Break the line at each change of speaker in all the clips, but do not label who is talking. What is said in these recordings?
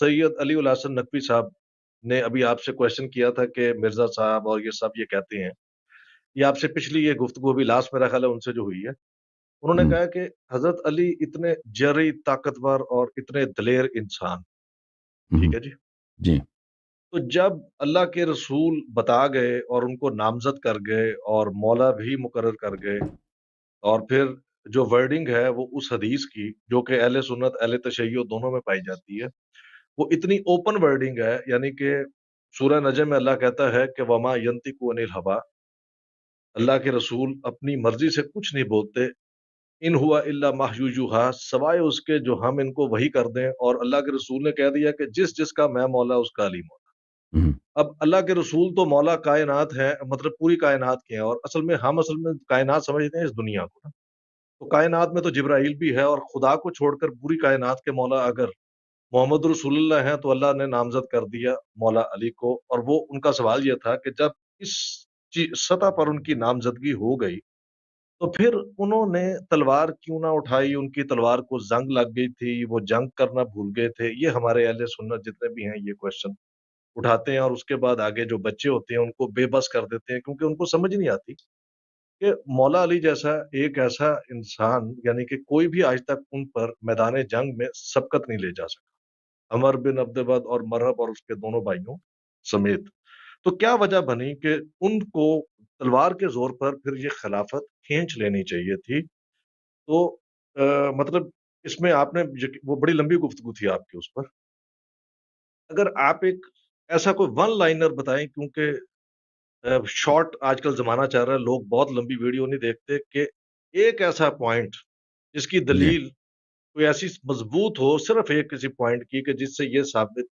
سید علی الحسن نقوی صاحب نے ابھی آپ سے کوشچن کیا تھا کہ مرزا صاحب اور یہ سب یہ کہتے ہیں، یہ آپ سے پچھلی یہ گفتگو بھی لاسٹ میرا خیال ہے ان سے جو ہوئی ہے، انہوں نے
ہم،
کہا کہ حضرت علی اتنے جرئی، طاقتور اور اتنے دلیر انسان،
ہم،
ٹھیک ہے جی،
جی
تو جب اللہ کے رسول بتا گئے اور ان کو نامزد کر گئے اور مولا بھی مقرر کر گئے، اور پھر جو ورڈنگ ہے وہ اس حدیث کی جو کہ اہل سنت اہل تشیع دونوں میں پائی جاتی ہے، وہ اتنی اوپن ورڈنگ ہے، یعنی کہ سورہ نجم میں اللہ کہتا ہے کہ وما ینطق عن الہوا، اللہ کے رسول اپنی مرضی سے کچھ نہیں بولتے، ان ہوا الا وحی یوحیٰ، سوائے اس کے جو ہم ان کو وحی کر دیں، اور اللہ کے رسول نے کہہ دیا کہ جس جس کا میں مولا اس کا علی مولا۔
ہم،
اب اللہ کے رسول تو مولا کائنات ہے، مطلب پوری کائنات کے ہیں، اور ہم اصل میں کائنات سمجھتے ہیں اس دنیا کو نا، تو کائنات میں تو جبرائیل بھی ہے، اور خدا کو چھوڑ کر پوری کائنات کے مولا اگر محمد رسول اللہ ہیں تو اللہ نے نامزد کر دیا مولا علی کو، اور وہ ان کا سوال یہ تھا کہ جب اس سطح پر ان کی نامزدگی ہو گئی تو پھر انہوں نے تلوار کیوں نہ اٹھائی، ان کی تلوار کو زنگ لگ گئی تھی، وہ جنگ کرنا بھول گئے تھے، یہ ہمارے اہل سنت جتنے بھی ہیں یہ کوشچن اٹھاتے ہیں، اور اس کے بعد آگے جو بچے ہوتے ہیں ان کو بے بس کر دیتے ہیں، کیونکہ ان کو سمجھ نہیں آتی کہ مولا علی جیسا ایک ایسا انسان، یعنی کہ کوئی بھی آج تک ان پر میدان جنگ میں سبقت نہیں لے جا سکا، عمر بن عبد ود اور مرہب اور اس کے دونوں بھائیوں سمیت۔ تو کیا وجہ بنی کہ ان کو تلوار کے زور پر پھر یہ خلافت کھینچ لینی چاہیے تھی؟ تو مطلب اس میں آپ نے وہ بڑی لمبی گفتگو تھی آپ کی اس پر، اگر آپ ایک ایسا کوئی ون لائنر بتائیں، کیونکہ شارٹ آج کل زمانہ چل رہا ہے، لوگ بہت لمبی ویڈیو نہیں دیکھتے، کہ ایک ایسا پوائنٹ جس کی
جی
دلیل کوئی ایسی مضبوط ہو، صرف ایک کسی پوائنٹ کی، کہ جس سے یہ ثابت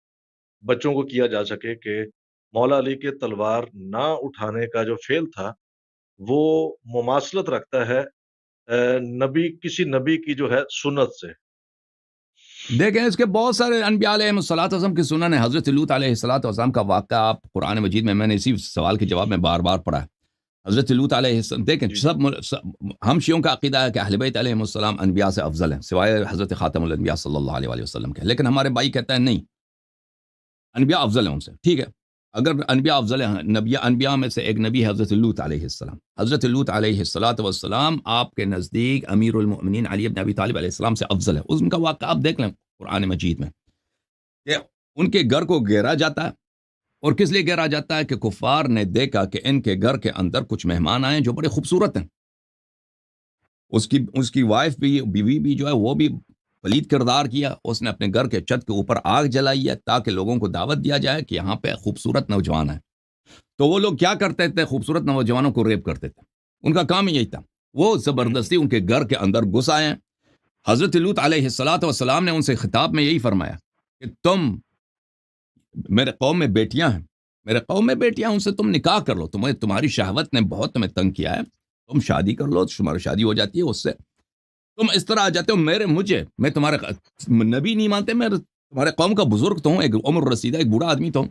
بچوں کو کیا جا سکے کہ مولا علی کے تلوار نہ اٹھانے کا جو فعل تھا وہ مماثلت رکھتا ہے کسی نبی کی جو ہے سنت سے۔
دیکھیں، اس کے بہت سارے انبیاء علیہ الصلوۃ والسلام کی سنن ہے۔ حضرت لوط علیہ الصلوۃ والسلام کا واقعہ آپ قرآن مجید میں نے اسی سوال کے جواب میں بار بار پڑھا ہے۔ حضرت لوط علیہ السلام، دیکھیں
جی
ہم شیعوں کا عقیدہ ہے کہ اہل بیت علیہ السلام انبیاء سے افضل ہیں، سوائے حضرت خاتم الانبیاء صلی اللہ علیہ وسلم کے، لیکن ہمارے بھائی کہتا ہے نہیں، انبیاء افضل ہیں ان سے، ٹھیک ہے۔ اگر انبیاء افضل ہیں، انبیاء میں سے ایک نبی ہے حضرت لوط علیہ السلام۔ حضرت لوط علیہ الصلوۃ والسلام آپ کے نزدیک امیر المؤمنین علی بن ابی طالب علیہ السلام سے افضل ہے۔ ان کا واقعہ آپ دیکھ لیں قرآن مجید میں کہ ان کے گھر کو گھیرا جاتا ہے، اور کس لیے گھیرا جاتا ہے کہ کفار نے دیکھا کہ ان کے گھر کے اندر کچھ مہمان آئے جو بڑے خوبصورت ہیں۔ اس کی وائف بھی، بیوی بھی جو ہے وہ بھی پلید کردار کیا، اس نے اپنے گھر کے چھت کے اوپر آگ جلائی ہے تاکہ لوگوں کو دعوت دیا جائے کہ یہاں پہ خوبصورت نوجوان ہیں۔ تو وہ لوگ کیا کرتے تھے؟ خوبصورت نوجوانوں کو ریپ کرتے تھے، ان کا کام یہی تھا، وہ زبردستی ان کے گھر کے اندر گھس آئے ہیں۔ حضرت لوط علیہ الصلوۃ والسلام نے ان سے خطاب میں یہی فرمایا کہ تم میرے قوم میں بیٹیاں ہیں، میرے قوم میں بیٹیاں، ان سے تم نکاح کر لو، تمہاری شہوت نے بہت تمہیں تنگ کیا ہے، تم شادی کر لو، تمہاری شادی ہو جاتی ہے، اس سے تم اس طرح آ جاتے ہو میں تمہارے نبی نہیں مانتے، میں تمہارے قوم کا بزرگ تو ہوں، ایک عمر رسیدہ، ایک بوڑھا آدمی تو ہوں،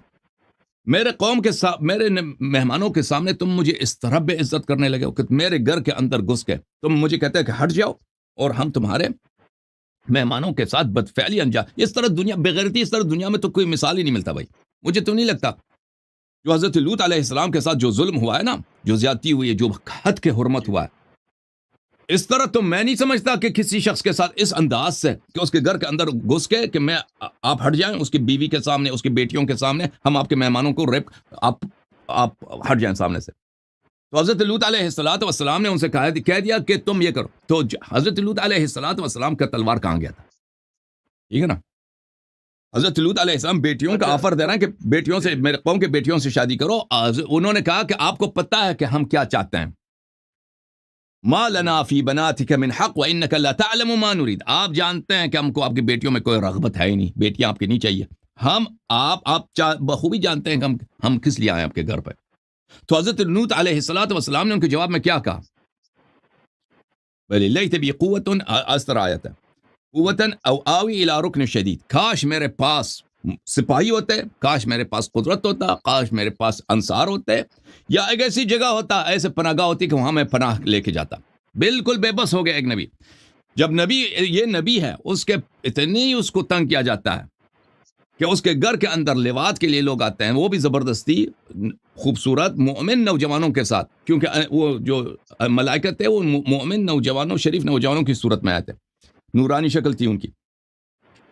میرے قوم کے ساتھ، میرے مہمانوں کے سامنے تم مجھے اس طرح بے عزت کرنے لگے ہو کہ میرے گھر کے اندر گھس کے تم مجھے کہتے ہیں کہ ہٹ جاؤ، اور ہم تمہارے مہمانوں کے ساتھ بدفعلی انجام، اس طرح دنیا بغیرتی، اس طرح دنیا میں تو کوئی مثال ہی نہیں ملتا بھائی۔ مجھے تو نہیں لگتا جو حضرت لوط علیہ السلام کے ساتھ جو ظلم ہوا ہے نا، جو زیادتی ہوئی ہے، جو حد کے حرمت
جی
ہوا ہے، اس طرح تو میں نہیں سمجھتا کہ کسی شخص کے ساتھ اس انداز سے کہ اس کے گھر کے اندر گھس کے کہ میں آپ ہٹ جائیں، اس کی بیوی کے سامنے، اس کی بیٹیوں کے سامنے، ہم آپ کے مہمانوں کو ریپ، آپ ہٹ جائیں سامنے سے۔ تو حضرت لوط علیہ الصلوۃ والسلام نے ان سے کہہ دیا کہ تم یہ کرو۔ تو حضرت لوط علیہ الصلوۃ والسلام کا تلوار کہاں گیا تھا؟ ٹھیک ہے نا، حضرت لوط علیہ السلام بیٹیوں کا
اچھا
آفر دے رہے ہیں کہ بیٹیوں سے،
جی
میرے قوم کے بیٹیوں سے شادی کرو۔ انہوں نے کہا کہ آپ کو پتہ ہے کہ ہم کیا چاہتے ہیں، ما لنا فی بناتک من حق وانک لا تعلم ما نريد، آپ جانتے ہیں کہ ہم کو آپ کی بیٹیوں میں کوئی رغبت ہے ہی نہیں، بیٹیاں آپ کی نہیں چاہیے، آپ بخوبی جانتے ہیں کہ ہم کس لیے آئے آپ کے گھر پہ۔ تو حضرت لوط علیہ الصلوۃ والسلام نے ان کے جواب میں کیا کہا؟ ولیلیت بی قوت، اس طرح آیت ہے، قوت او آوی الی رکن شدید، کاش میرے پاس سپاہی ہوتے، کاش میرے پاس قدرت ہوتا، کاش میرے پاس انصار ہوتے، یا ایک ایسی جگہ ہوتا، ایسے پناہ گاہ ہوتی کہ وہاں میں پناہ لے کے جاتا۔ بالکل بے بس ہو گیا ایک نبی، جب نبی، یہ نبی ہے، اس کے اتنی اس کو تنگ کیا جاتا ہے کہ اس کے گھر کے اندر لواط کے لیے لوگ آتے ہیں، وہ بھی زبردستی خوبصورت مومن نوجوانوں کے ساتھ، کیونکہ وہ جو ملائکہ تھے وہ مومن نوجوانوں، شریف نوجوانوں کی صورت میں آئے تھے، نورانی شکل تھی ان کی.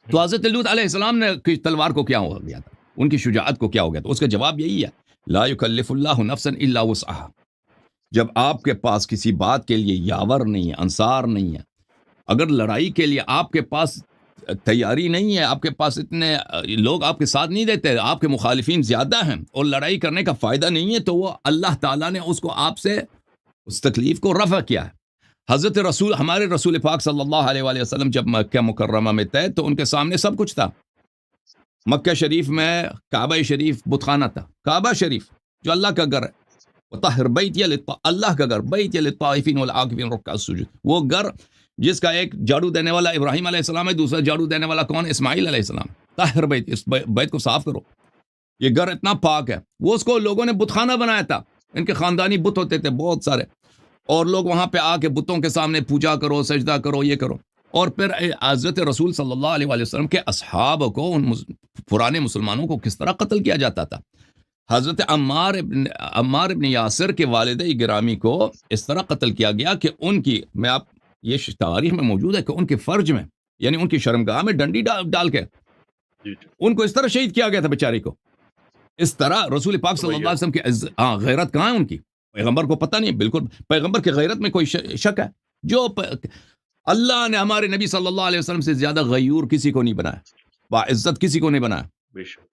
تو حضرت لوط علیہ السلام نے کی تلوار کو کیا ہو گیا تھا، ان کی شجاعت کو کیا ہو گیا تھا؟ اس کا جواب یہی ہے، لا یکلف اللہ نفسا الا وسعها. جب آپ کے پاس کسی بات کے لیے یاور نہیں ہے، انصار نہیں ہے، اگر لڑائی کے لیے آپ کے پاس تیاری نہیں ہے، آپ کے پاس اتنے لوگ آپ کے ساتھ نہیں دیتے، آپ کے مخالفین زیادہ ہیں اور لڑائی کرنے کا فائدہ نہیں ہے، تو وہ اللہ تعالیٰ نے اس کو آپ سے اس تکلیف کو رفع کیا ہے. حضرت رسول، ہمارے رسول پاک صلی اللہ علیہ وآلہ وسلم جب مکہ مکرمہ میں تھے تو ان کے سامنے سب کچھ تھا. مکہ شریف میں کعبہ شریف بت خانہ تھا، کعبہ شریف جو اللہ کا گھر ہے، وطہر بیتی اللہ کا گھر، بیتی للطائفین والعاکفین رکع السجود، وہ گھر جس کا ایک جھاڑو دینے والا ابراہیم علیہ السلام ہے، دوسرا جھاڑو دینے والا کون؟ اسماعیل علیہ السلام. طاہر بیت، اس بیت کو صاف کرو، یہ گھر اتنا پاک ہے. وہ اس کو لوگوں نے بت خانہ بنایا تھا، ان کے خاندانی بت ہوتے تھے بہت سارے، اور لوگ وہاں پہ آ کے بتوں کے سامنے پوجا کرو، سجدہ کرو، یہ کرو. اور پھر حضرت رسول صلی اللہ علیہ وآلہ وسلم کے اصحاب کو، ان پرانے مسلمانوں کو کس طرح قتل کیا جاتا تھا. حضرت عمار ابن یاسر کے والد گرامی کو اس طرح قتل کیا گیا کہ ان کی، میں آپ یہ تاریخ میں موجود ہے کہ ان کے فرج میں، یعنی ان کی شرمگاہ میں ڈنڈی ڈال کے ان کو اس طرح شہید کیا گیا تھا بیچاری کو. اس طرح رسول پاک صلی اللہ علیہ وسلم کی غیرت کہاں ہے ان کی؟ پیغمبر کو پتہ نہیں، بالکل پیغمبر کی غیرت میں کوئی شک ہے؟ جو اللہ نے ہمارے نبی صلی اللہ علیہ وسلم سے زیادہ غیور کسی کو نہیں بنایا، باعزت کسی کو نہیں بنایا.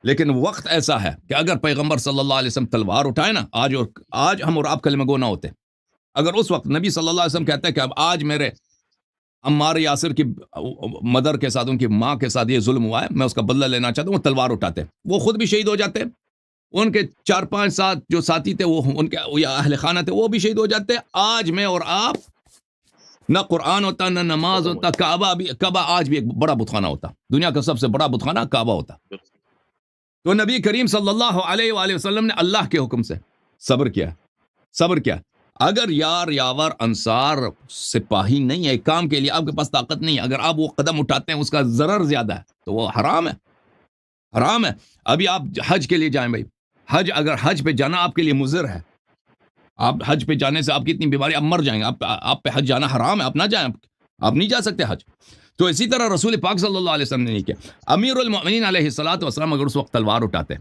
لیکن وقت ایسا ہے کہ اگر پیغمبر صلی اللہ علیہ وسلم تلوار اٹھائے نا، آج ہم اور آپ کلمہ گو نہ ہوتے. اگر اس وقت نبی صلی اللہ علیہ وسلم کہتے ہیں کہ اب آج میرے عمار یاسر کی مدر کے ساتھ، ان کی ماں کے ساتھ یہ ظلم ہوا ہے، میں اس کا بدلہ لینا چاہتا ہوں، وہ تلوار اٹھاتے، وہ خود بھی شہید ہو جاتے، ان کے 4-5 جو ساتھی تھے، وہ ان کے یا اہل خانہ تھے، وہ بھی شہید ہو جاتے. آج میں اور آپ، نہ قرآن ہوتا، نہ نماز ہوتا، کعبہ آج بھی ایک بڑا بتخانہ ہوتا، دنیا کا سب سے بڑا بتخانہ کعبہ ہوتا. تو نبی کریم صلی اللہ علیہ وآلہ وسلم نے اللہ کے حکم سے صبر کیا. اگر یاور انصار سپاہی نہیں ہے ایک کام کے لیے، آپ کے پاس طاقت نہیں ہے، اگر آپ وہ قدم اٹھاتے ہیں اس کا ضرر زیادہ ہے تو وہ حرام ہے. ابھی آپ حج کے لیے جائیں بھائی، اگر حج پہ جانا آپ کے لیے مضر ہے، آپ حج پہ جانے سے آپ کی اتنی بیماری، آپ مر جائیں گے، آپ پہ حج جانا حرام ہے، آپ نہ جائیں، آپ نہیں جا سکتے حج. تو اسی طرح رسول پاک صلی اللہ علیہ وسلم نے نہیں کیا. امیر المؤمنین علیہ الصلوۃ والسلام اگر اس وقت تلوار اٹھاتے،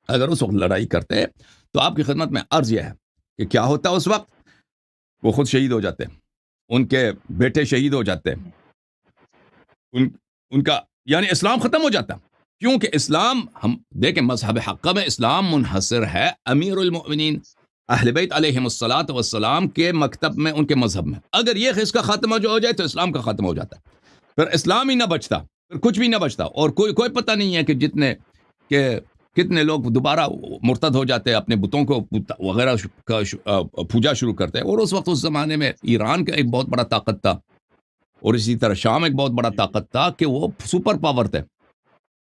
اگر اس وقت لڑائی کرتے، تو آپ کی خدمت میں عرض یہ ہے کہ کیا ہوتا اس وقت؟ وہ خود شہید ہو جاتے، ان کے بیٹے شہید ہو جاتے، ان کا یعنی اسلام ختم ہو جاتا. کیونکہ اسلام، ہم دیکھیں مذہب حق میں اسلام منحصر ہے امیر المؤمنین اہل بیت علیہم الصلاۃ والسلام کے مکتب میں، ان کے مذہب میں. اگر یہ اس کا خاتمہ جو ہو جائے تو اسلام کا خاتمہ ہو جاتا ہے، پھر اسلام ہی نہ بچتا، پھر کچھ بھی نہ بچتا، اور کوئی پتہ نہیں ہے کہ کتنے لوگ دوبارہ مرتد ہو جاتے، اپنے بتوں کو وغیرہ کا پوجا شروع کرتے. اور اس وقت، اس زمانے میں ایران کا ایک بہت بڑا طاقت تھا، اور اسی طرح شام ایک بہت بڑا طاقت تھا کہ وہ سپر پاور تھے،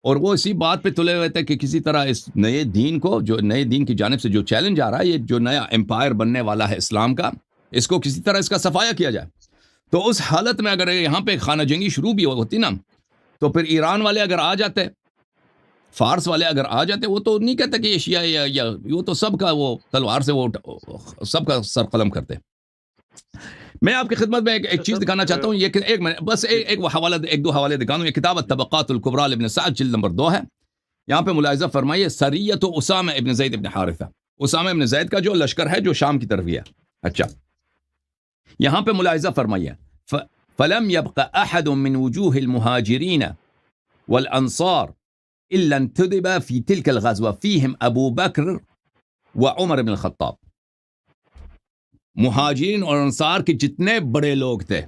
اور وہ اسی بات پہ تلے ہوئے تھے کہ کسی طرح اس نئے دین کو، جو نئے دین کی جانب سے جو چیلنج آ رہا ہے، یہ جو نیا امپائر بننے والا ہے اسلام کا، اس کو کسی طرح اس کا صفایا کیا جائے. تو اس حالت میں اگر یہاں پہ خانہ جنگی شروع بھی ہوتی نا، تو پھر ایران والے اگر آ جاتے، فارس والے اگر آ جاتے، وہ تو نہیں کہتے کہ یہ شیعہ یا وہ تو سب کا، وہ تلوار سے وہ سب کا سر قلم کرتے. میں آپ کی خدمت میں ایک چیز دکھانا چاہتا ہوں، یہ ایک منٹ بس، ایک دو حوالے دکھا دوں. یہ کتاب الطبقات الکبریٰ لابن سعد جلد نمبر 2 ہے. یہاں پہ ملاحظہ فرمائیے، سریۃ اسامہ ابن زید ابن حارثہ، اسامہ ابن زید کا جو لشکر ہے جو شام کی طرف ہے. اچھا، یہاں پہ ملاحظہ فرمائیے، فلم يبق احد من وجوه المهاجرين والانصار الا انتدب في تلك الغزوه فيهم ابو بکر وعمر بن الخطاب. مہاجرین اور انصار کے جتنے بڑے لوگ تھے،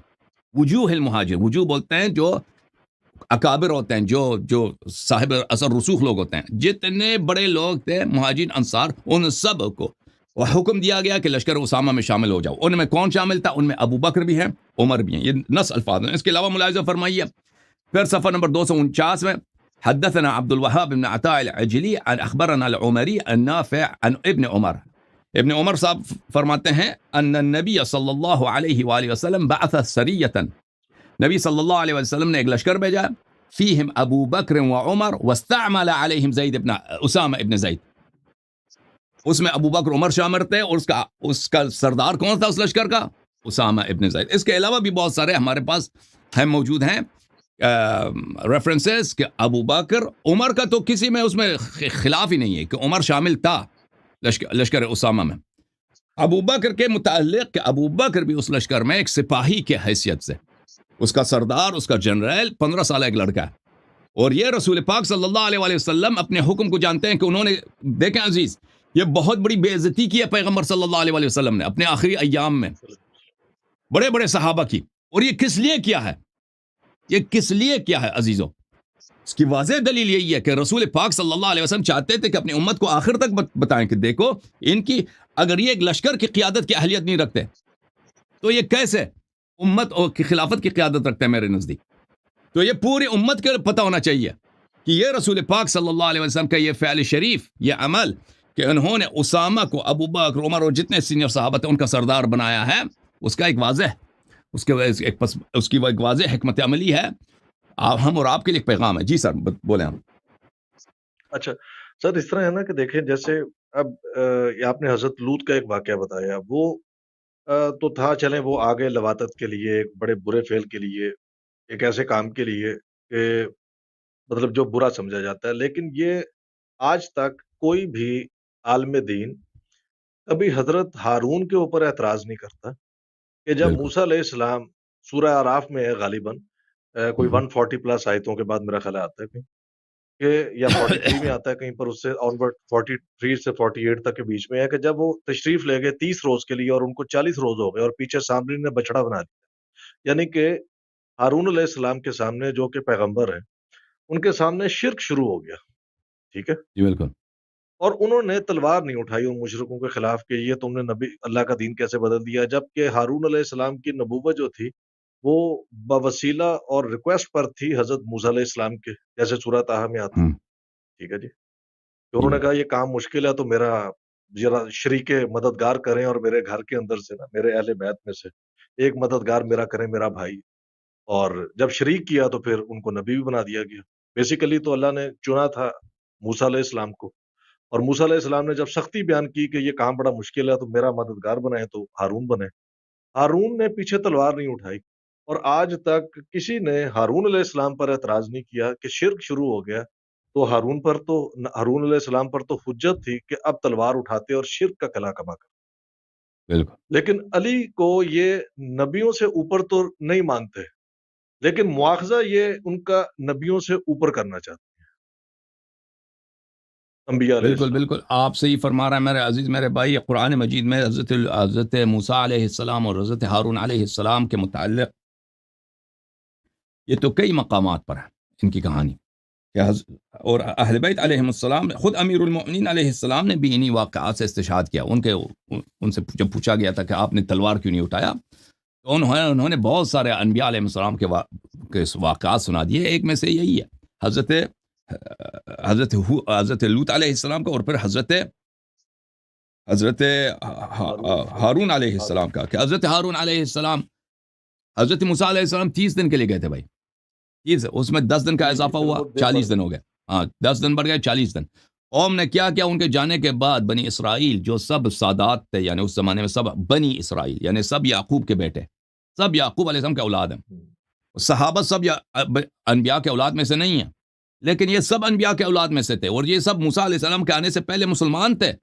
وجوہ المہاجر، وجوہ بولتے ہیں جو اکابر ہوتے ہیں، جو صاحب اثر رسوخ لوگ ہوتے ہیں، جتنے بڑے لوگ تھے مہاجرین انصار، ان سب کو وہ حکم دیا گیا کہ لشکر اسامہ میں شامل ہو جاؤ. ان میں کون شامل تھا؟ ان میں ابو بکر بھی ہیں، عمر بھی ہیں. یہ نص الفاظ ہیں. اس کے علاوہ ملاحظہ فرمائیے، پھر صفحہ نمبر 249 میں، حدثنا عبد الوهاب بن عطاء العجلی عن اخبرنا العمری النافع عن ابن عمر. ابن عمر صاحب فرماتے ہیں، ان النبی صلی اللہ علیہ وآلہ وسلم بعث سریۃ، نبی صلی اللہ علیہ وسلم نے ایک لشکر بھیجا، فيهم ابو بکر وعمر واستعمل عليهم اسامہ ابن زید. اس میں ابو بکر عمر شامل تھے اور اس کا سردار کون تھا اس لشکر کا؟ اسامہ ابن زید. اس کے علاوہ بھی بہت سارے ہمارے پاس موجود ہیں ریفرنسز کہ ابو بکر عمر کا تو کسی میں اس میں خلاف ہی نہیں ہے کہ عمر شامل تھا لشکر اسامہ میں. ابو بکر کے متعلق کہ ابو بکر بھی اس لشکر میں ایک سپاہی کے حیثیت سے، اس کا سردار، اس کا جنرل 15 سالہ ایک لڑکا ہے. اور یہ رسول پاک صلی اللہ علیہ وآلہ وسلم اپنے حکم کو جانتے ہیں کہ انہوں نے، دیکھیں عزیز، یہ بہت بڑی بے عزتی کی ہے پیغمبر صلی اللہ علیہ وآلہ وسلم نے اپنے آخری ایام میں بڑے بڑے صحابہ کی. اور یہ کس لیے کیا ہے؟ یہ کس لیے کیا ہے عزیزوں؟ اس کی واضح دلیل یہی ہے کہ رسول پاک صلی اللہ علیہ وسلم چاہتے تھے کہ اپنی امت کو آخر تک بتائیں کہ دیکھو ان کی، اگر یہ ایک لشکر کی قیادت کی اہلیت نہیں رکھتے تو یہ کیسے امت کی خلافت کی قیادت رکھتے ہیں؟ میرے نزدیک تو یہ پوری امت کے پتہ ہونا چاہیے کہ یہ رسول پاک صلی اللہ علیہ وسلم کا یہ فعل شریف، یہ عمل کہ انہوں نے اسامہ کو ابو بکر، عمر اور جتنے سینئر صحابہ تھے ان کا سردار بنایا ہے، اس کا ایک واضح اس کی ایک واضح حکمت عملی ہے. ہم اور آپ کے لیے پیغام ہے. جی سر بولیں ہم.
اچھا سر، اس طرح ہے نا کہ دیکھیں جیسے اب آپ نے حضرت لوط کا ایک واقعہ بتایا، وہ تو تھا، چلیں وہ آگے لواطت کے لیے، ایک بڑے برے فعل کے لیے، ایک ایسے کام کے لیے کہ مطلب جو برا سمجھا جاتا ہے. لیکن یہ آج تک کوئی بھی عالم دین کبھی حضرت ہارون کے اوپر اعتراض نہیں کرتا کہ جب موسیٰ علیہ السلام، سورہ اعراف میں ہے غالباً کوئی 140 پلس آیتوں کے بعد میرا خیال آتا ہے کہیں کہ یا 43 میں آتا ہے کہیں پر، اس سے آنورڈ 43 سے 48 تک کے بیچ میں ہے کہ جب وہ تشریف لے گئے 30 روز کے لیے اور ان کو 40 روز ہو گئے اور پیچھے سامری نے بچڑا بنا دیا. یعنی کہ ہارون علیہ السلام کے سامنے جو کہ پیغمبر ہیں، ان کے سامنے شرک شروع ہو گیا. ٹھیک ہے
جی بالکل.
اور انہوں نے تلوار نہیں اٹھائی ان مشرکوں کے خلاف کہ یہ تم نے نبی اللہ کا دین کیسے بدل دیا، جبکہ ہارون علیہ السلام کی نبوت جو تھی وہ بوسیلہ اور ریکویسٹ پر تھی حضرت موسیٰ علیہ السلام کے، جیسے سورہ طٰہٰ میں آتا. ٹھیک ہے جی. تو انہوں نے کہا یہ کام مشکل ہے تو میرا ذرا شریک مددگار کریں، اور میرے گھر کے اندر سے نا، میرے اہل بیت میں سے ایک مددگار میرا کریں، میرا بھائی. اور جب شریک کیا تو پھر ان کو نبی بھی بنا دیا گیا. بیسیکلی تو اللہ نے چنا تھا موسیٰ علیہ السلام کو، اور موسیٰ علیہ السلام نے جب سختی بیان کی کہ یہ کام بڑا مشکل ہے تو میرا مددگار بنائے تو ہارون بنے. ہارون نے پیچھے تلوار نہیں اٹھائی، اور آج تک کسی نے ہارون علیہ السلام پر اعتراض نہیں کیا کہ شرک شروع ہو گیا. تو ہارون علیہ السلام پر تو حجت تھی کہ اب تلوار اٹھاتے اور شرک کا کلا کما کرتے.
بالکل.
لیکن علی کو یہ نبیوں سے اوپر تو نہیں مانتے، لیکن مواخذہ یہ ان کا نبیوں سے اوپر کرنا چاہتے ہیں، انبیاء علیہ
بالکل
السلام.
بالکل آپ صحیح فرما رہے ہیں میرے عزیز میرے بھائی. قرآن مجید میں حضرت موسیٰ علیہ السلام اور حضرت ہارون علیہ السلام کے متعلق یہ تو کئی مقامات پر ہے ان کی کہانی، اور اہل بیت علیہ السلام، خود امیر المؤمنین علیہ السلام نے بھی انہی واقعات سے استشہاد کیا. ان سے جب پوچھا گیا تھا کہ آپ نے تلوار کیوں نہیں اٹھایا، تو انہوں نے بہت سارے انبیاء علیہ السلام کے واقعات سنا دیے. ایک میں سے یہی ہے حضرت لوط علیہ السلام کا، اور پھر حضرت ہارون علیہ السلام کا، کہ حضرت ہارون علیہ السلام حضرت موسیٰ علیہ السلام 30 دن کے لیے گئے تھے بھائی. اس میں 10 دن کا اضافہ ہوا، 40 دن ہو گئے. 10 دن بڑھ گئے 40 دن. قوم نے کیا کیا؟ ان کے جانے کے بعد بنی اسرائیل جو سب سادات تھے، یعنی اس زمانے میں سب بنی اسرائیل یعنی سب یعقوب کے بیٹے، سب یعقوب علیہ السلام کے اولاد ہیں. صحابہ سب انبیاء کے اولاد میں سے نہیں ہیں، لیکن یہ سب انبیاء کے اولاد میں سے تھے، اور یہ سب موسیٰ علیہ السلام کے آنے سے پہلے مسلمان تھے.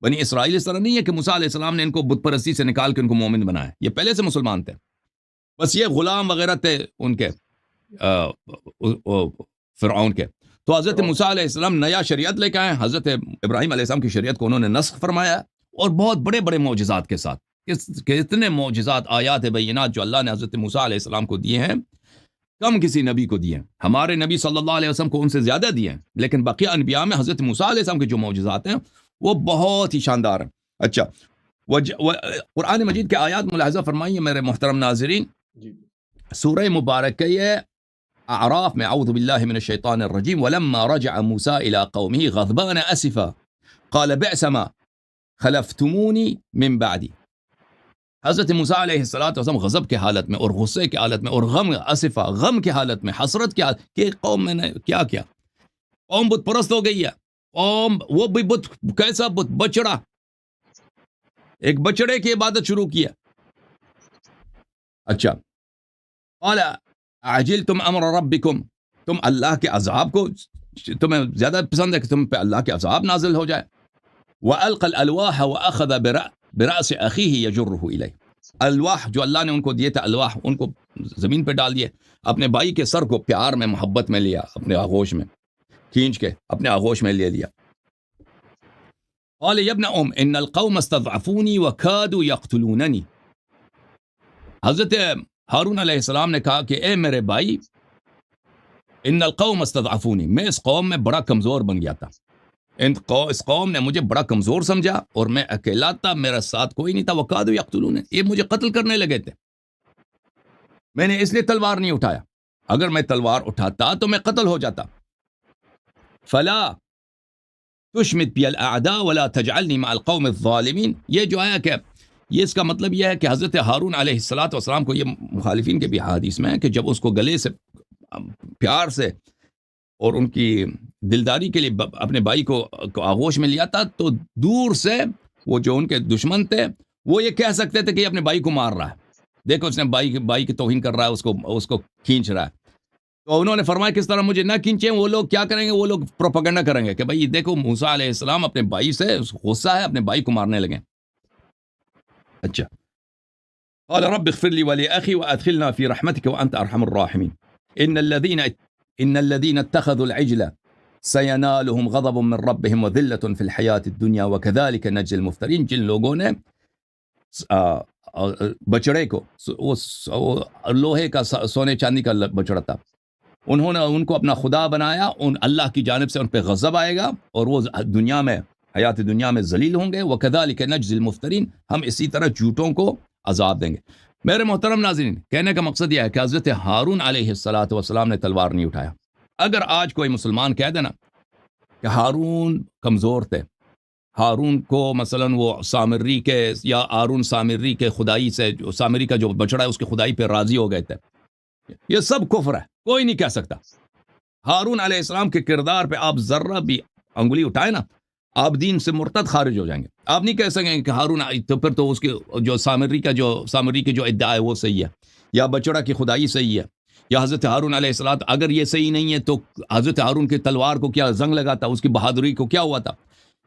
بنی اسرائیل اس طرح نہیں ہے کہ موسیٰ علیہ السلام نے ان کو بت پرستی سے نکال کے ان کو مومن بنایا، یہ پہلے سے مسلمان تھے. بس یہ غلام وغیرہ تھے ان کے فرعون کے. تو حضرت موسیٰ علیہ السلام نیا شریعت لے کے آئے. حضرت ابراہیم علیہ السلام کی شریعت کو انہوں نے نسخ فرمایا، اور بہت بڑے بڑے معجزات کے ساتھ. کتنے معجزات، آیات بینات جو اللہ نے حضرت موسیٰ علیہ السلام کو دیے ہیں، کم کسی نبی کو دیے ہیں. ہمارے نبی صلی اللہ علیہ وسلم کو ان سے زیادہ دیے ہیں، لیکن بقیہ انبیاء میں حضرت موسیٰ علیہ السلام کے جو معجزات ہیں وہ بہت ہی شاندار ہیں. اچھا، قرآن مجید کے آیات ملاحظہ فرمائیے میرے محترم ناظرین. سورہ مبارکہ اعراف میں اعوذ باللہ من الشیطان الرجیم ولما رجع موسیٰ الى قومه غضبان اسفا قال بئس ما خلفتمونی من بعدی. حضرت موسیٰ علیہ السلام غضب کے حالت میں اور غصے کے حالت میں اور غم کے حالت میں، حسرت کی حالت کہ قوم میں نے کیا کیا، قوم بت پرست ہو گئی ہے، قوم وہ بھی بت، کیسا بت؟ بچڑا، ایک بچڑے کی عبادت شروع کیا. اچھا، قال عجلتم امر ربکم، تم اللہ کے عذاب کو، تمہیں زیادہ پسند ہے کہ تم پہ اللہ کے عذاب نازل ہو جائے. وَأَلْقَى الْأَلْوَاحَ وَأَخَذَ بِرَأْسِ أَخِيهِ يَجُرُّهُ إِلَيْهِ، الواح جو اللہ نے ان کو دیے تھے، الواح ان کو زمین پہ ڈال دیے، اپنے بھائی کے سر کو پیار میں، محبت میں لیا، اپنے آغوش میں کھینچ کے اپنے آغوش میں لے لیا. قال يا ابن ام ان القوم استضعفوني وكادوا يقتلونني، حضرت ہارون علیہ السلام نے کہا کہ اے میرے بھائی، ان القوم استضعفوني، میں اس قوم میں بڑا کمزور بن گیا تھا، اس قوم نے مجھے بڑا کمزور سمجھا اور میں اکیلا تھا، میرا ساتھ کوئی نہیں تھا. وقادوا یقتلون، یہ مجھے قتل کرنے لگے تھے، میں نے اس لیے تلوار نہیں اٹھایا، اگر میں تلوار اٹھاتا تو میں قتل ہو جاتا. فلا تشمت بی الاعداء ولا تجعلنی مع القوم الظالمین، یہ جو آیا کہ یہ اس کا مطلب یہ ہے کہ حضرت ہارون علیہ السلام کو، یہ مخالفین کے بھی حدیث میں ہے کہ جب اس کو گلے سے پیار سے اور ان کی دلداری کے لیے اپنے بھائی کو آغوش میں لیا تھا، تو دور سے وہ جو ان کے دشمن تھے وہ یہ کہہ سکتے تھے کہ یہ اپنے بھائی کو مار رہا ہے، دیکھو اس نے بھائی کی توہین کر رہا ہے، اس کو کھینچ رہا ہے. تو انہوں نے فرمایا کس طرح مجھے نہ کھینچیں. وہ لوگ کیا کریں گے؟ وہ لوگ پروپیگنڈا کریں گے کہ بھائی دیکھو موسیٰ علیہ السلام اپنے بھائی سے غصہ ہے، اپنے بھائی کو مارنے لگے. اچھا، قال رب اغفر لي ولأخي وأدخلنا في رحمتك وأنت أرحم الراحمين إن الذين اتخذوا العجل سينالهم غضب من ربهم وذلة في الحياة الدنيا وكذلك نجزي المفترين. جن لوگوں نے بچڑے کو، لوہے کا، سونے چاندی کا بچڑا تھا، انہوں نے ان کو اپنا خدا بنایا، اللہ کی جانب سے ان پہ غضب آئے گا اور وہ دنیا میں، حیات دنیا میں ذلیل ہوں گے. وَكَذَلِكَ نَجْزِي الْمُفْتَرِينَ، ہم اسی طرح جھوٹوں کو عذاب دیں گے. میرے محترم ناظرین، کہنے کا مقصد یہ ہے کہ حضرت ہارون علیہ السلام نے تلوار نہیں اٹھایا. اگر آج کوئی مسلمان کہہ دینا کہ ہارون کمزور تھے، ہارون کو مثلا وہ سامری کے، یا ہارون سامری کے خدائی سے، سامری کا جو بچڑا ہے اس کی خدائی پہ راضی ہو گئے تھے، یہ سب کفر ہے، کوئی نہیں کہہ سکتا. ہارون علیہ السلام کے کردار پہ آپ ذرہ بھی انگلی اٹھائے نا، آپ دین سے مرتد خارج ہو جائیں گے. آپ نہیں کہہ سکیں کہ ہارون تو پھر تو اس کے جو سامری کے جو ادعا ہے وہ صحیح ہے، یا بچڑا کی خدائی صحیح ہے، یا حضرت ہارون علیہ السلام. اگر یہ صحیح نہیں ہے تو حضرت ہارون کی تلوار کو کیا زنگ لگا تھا، اس کی بہادری کو کیا ہوا تھا؟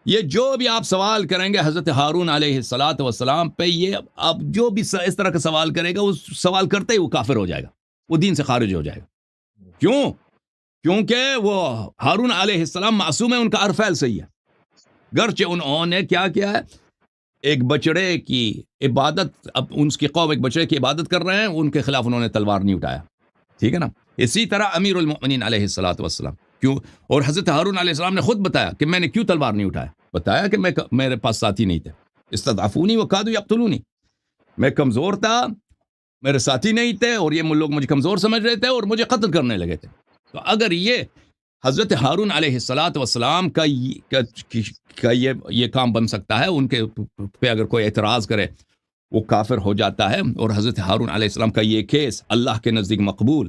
یہ جو بھی آپ سوال کریں گے حضرت ہارون علیہ السلام پہ، یہ آپ جو بھی اس طرح کا سوال کرے گا، اس سوال کرتے ہی وہ کافر ہو جائے گا، وہ دین سے خارج ہو جائے گا. کیوں؟ کیونکہ وہ ہارون علیہ السلام معصوم ہے، ان کا عرفیل صحیح ہے، گرچہ انہوں نے کیا کیا ہے، ایک بچڑے کی عبادت، اب ان کی قوم ایک بچڑے کی عبادت کر رہے ہیں، ان کے خلاف انہوں نے تلوار نہیں اٹھایا. ٹھیک ہے نا؟ اسی طرح امیر المؤمنین علیہ السلام کیوں، اور حضرت ہارون علیہ السلام نے خود بتایا کہ میں نے کیوں تلوار نہیں اٹھایا، بتایا کہ میرے پاس ساتھی نہیں تھے، استضعفونی وکادوا یقتلونی، میں کمزور تھا، میرے ساتھی نہیں تھے، اور یہ لوگ مجھے کمزور سمجھ رہے تھے اور مجھے قتل کرنے لگے تھے. تو اگر یہ حضرت ہارون علیہ السلام کا یہ کام بن سکتا ہے، ان کے پہ اگر کوئی اعتراض کرے وہ کافر ہو جاتا ہے، اور حضرت ہارون علیہ السلام کا یہ کیس اللہ کے نزدیک مقبول،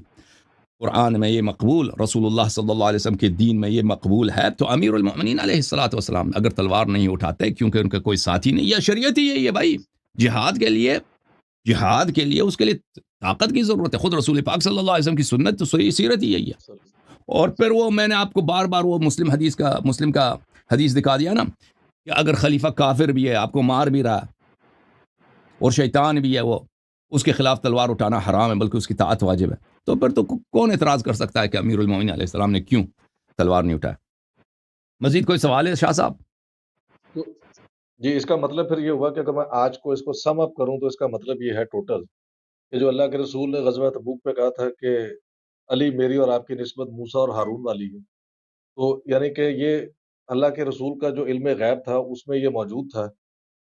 قرآن میں یہ مقبول، رسول اللہ صلی اللہ علیہ وسلم کے دین میں یہ مقبول ہے، تو امیر المؤمنین علیہ السلام اگر تلوار نہیں اٹھاتے کیونکہ ان کا کوئی ساتھی نہیں، یا شریعت ہی یہی ہے بھائی، جہاد کے لیے اس کے لیے طاقت کی ضرورت ہے. خود رسول پاک صلی اللہ علیہ وسلم کی سنت، تو سیرت ہی یہی ہے. اور پھر وہ میں نے آپ کو بار بار وہ مسلم کا حدیث دکھا دیا نا، کہ اگر خلیفہ کافر بھی ہے، آپ کو مار بھی رہا ہے، اور شیطان بھی ہے، وہ اس کے خلاف تلوار اٹھانا حرام ہے، بلکہ اس کی طاعت واجب ہے. تو پھر تو کون اعتراض کر سکتا ہے کہ امیر المومنین علیہ السلام نے کیوں تلوار نہیں اٹھایا؟ مزید کوئی سوال ہے شاہ صاحب؟
جی، اس کا مطلب پھر یہ ہوا کہ اگر میں آج کو اس کو سم اپ کروں تو اس کا مطلب یہ ہے ٹوٹل کہ جو اللہ کے رسول نے غزوہ تبوک پہ کہا تھا کہ علی میری اور آپ کی نسبت موسیٰ اور ہارون والی ہے، تو یعنی کہ یہ اللہ کے رسول کا جو علم غیب تھا اس میں یہ موجود تھا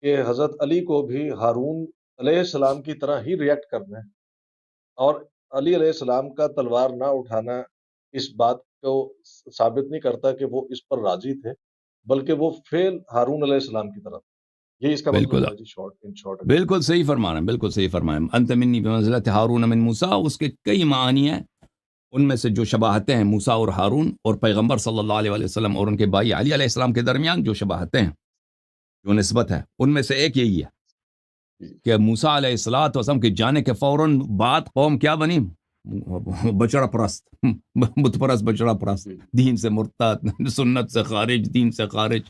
کہ حضرت علی کو بھی ہارون علیہ السلام کی طرح ہی ریئیکٹ کرنا ہے، اور علی علیہ السلام کا تلوار نہ اٹھانا اس بات کو ثابت نہیں کرتا کہ وہ اس پر راضی تھے، بلکہ وہ فعل ہارون علیہ السلام کی طرح. یہی اس کا
بالکل
مطلب ہے جی، ان شارٹ
بالکل صحیح فرمانا، بالکل صحیح فرمایا. انت منی بمنزلت ہارون من موسیٰ، اس کے کئی معانی ہیں، ان میں سے جو شباہتیں ہیں موسیٰ اور ہارون اور پیغمبر صلی اللہ علیہ وسلم اور ان کے بھائی علی علیہ السلام کے درمیان جو شباہتیں ہیں، جو نسبت ہے، ان میں سے ایک یہی ہے کہ موسیٰ علیہ السلام کے جانے کے فوراً بعد قوم کیا بنی؟ بچڑا پرست، بت پرست، بچڑا پرست، دین سے مرتد، سنت سے خارج، دین سے خارج.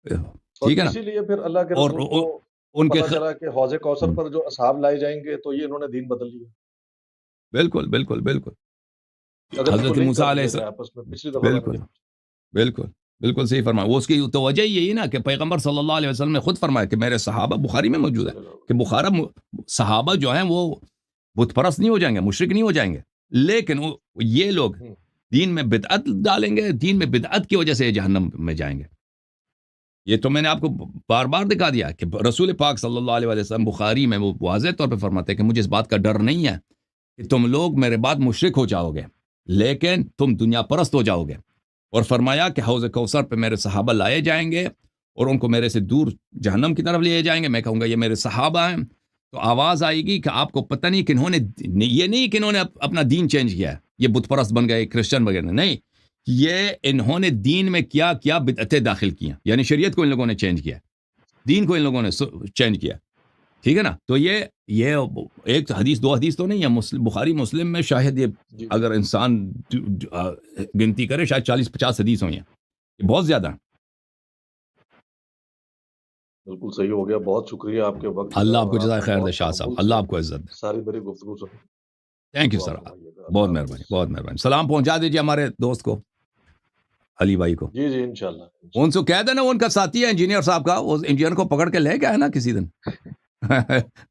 ٹھیک ہے نا؟
اسی لیے پھر اللہ کے
اور
رسول کو
ان کے
پتہ چلا کہ حوض کوثر پر جو اصحاب لائے جائیں گے تو یہ انہوں نے دین بدل لیا.
بالکل بالکل بالکل.
اگر
حضرت موسیٰ علیہ
السلام آپس میں پچھلی دفعہ
بالکل بالکل بالکل صحیح فرمایا. وہ اس کی تو وجہ یہی نا کہ پیغمبر صلی اللہ علیہ وسلم نے خود فرمایا کہ میرے صحابہ، بخاری میں موجود ہے کہ صحابہ جو ہیں وہ بت پرست نہیں ہو جائیں گے، مشرک نہیں ہو جائیں گے، لیکن یہ لوگ دین میں بدعت ڈالیں گے، دین میں بدعت کی وجہ سے جہنم میں جائیں گے. یہ تو میں نے آپ کو بار بار دکھا دیا کہ رسول پاک صلی اللہ علیہ وسلم بخاری میں وہ واضح طور پہ فرماتے ہیں کہ مجھے اس بات کا ڈر نہیں ہے کہ تم لوگ میرے بعد مشرک ہو جاؤ گے، لیکن تم دنیا پرست ہو جاؤ گے. اور فرمایا کہ حوض کوثر پہ میرے صحابہ لائے جائیں گے اور ان کو میرے سے دور جہنم کی طرف لے جائیں گے. میں کہوں گا یہ میرے صحابہ ہیں، تو آواز آئے گی کہ آپ کو پتہ نہیں کہ انہوں نے، یہ نہیں کہ انہوں نے اپنا دین چینج کیا ہے، یہ بت پرست بن گئے، کرسچن وغیرہ، نہیں، یہ انہوں نے دین میں کیا کیا بدعتیں داخل کی ہیں، یعنی شریعت کو ان لوگوں نے چینج کیا، دین کو ان لوگوں نے چینج کیا. ٹھیک ہے نا؟ تو یہ ایک حدیث، دو حدیث تو نہیں ہے، بخاری مسلم میں شاید یہ اگر انسان گنتی کرے شاید 40-50 حدیث ہوئی ہیں، یہ بہت زیادہ ہیں.
بالکل صحیح ہو گیا. بہت شکریہ آپ کے وقت.
اللہ آپ کو جزائے خیر دے شاہ صاحب، اللہ آپ کو عزت دے.
ساری میری گفتگو سنی.
تھینک یو سر، بہت مہربانی، بہت مہربانی. سلام پہنچا دیجیے ہمارے دوست کو، علی بھائی کو.
جی جی انشاءاللہ.
ان سے کہہ دینا، ان کا ساتھی ہے انجینئر صاحب کا، وہ انجینئر کو پکڑ کے لے کے آئے نا کسی دن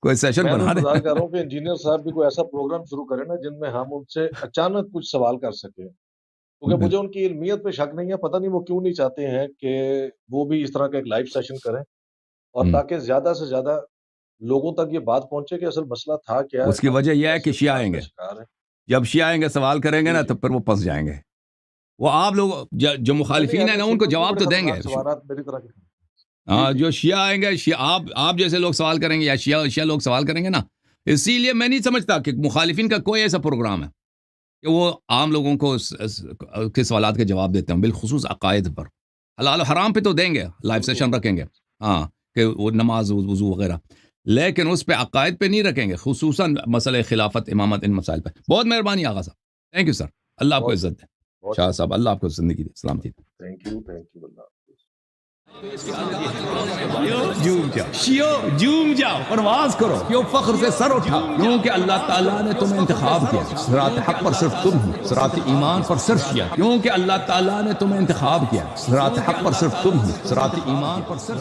کوئی سیشن بنا دیں.
میں کہہ رہا ہوں کہ انجینئر صاحب بھی کوئی ایسا پروگرام شروع کریں نا جن میں ہم ان سے اچانک کچھ سوال کر سکیں، کیونکہ مجھے ان کی علمیت پہ شک نہیں ہے، پتہ نہیں وہ کیوں نہیں چاہتے ہیں کہ وہ بھی اس طرح کا ایک لائیو سیشن کریں، اور تاکہ زیادہ سے زیادہ لوگوں تک یہ بات پہنچے کہ اصل مسئلہ تھا کیا ہے.
اس کی وجہ یہ ہے کہ شیعہ آئیں گے، جب شیعہ آئیں گے سوال کریں گے نا تو پھر وہ پھنس جائیں گے. وہ آپ لوگ جو مخالفین ہیں نا ان کو جواب تو دیں گے. ہاں، جو شیعہ آئیں گے، آپ جیسے لوگ سوال کریں گے یا شیعہ لوگ سوال کریں گے نا. اسی لیے میں نہیں سمجھتا کہ مخالفین کا کوئی ایسا پروگرام ہے کہ وہ عام لوگوں کو کے سوالات کے جواب دیتے ہیں، بالخصوص عقائد پر. حلال و حرام پہ تو دیں گے، لائیو سیشن رکھیں گے، ہاں، کہ وہ نماز، وضو وغیرہ، لیکن اس پہ عقائد پہ نہیں رکھیں گے، خصوصاً مسئلہ خلافت، امامت، ان مسائل پہ. بہت مہربانی آغا صاحب، تھینک یو سر. اللہ آپ کو عزت دے شاہ صاحب، اللہ آپ کو زندگی دے، سلامتی دے.
تھینک یو اللہ.
جوم جاؤ، پرواز کرو، کیوں فخر سے سر اٹھا، کیونکہ اللہ تعالیٰ نے تمہیں انتخاب کیا. صراط حق پر صرف تم ہو، صراط ایمان پر صرف کیا، کیونکہ اللہ تعالیٰ نے تمہیں انتخاب کیا. صراط حق پر صرف تم ہو، صراط ایمان پر صرف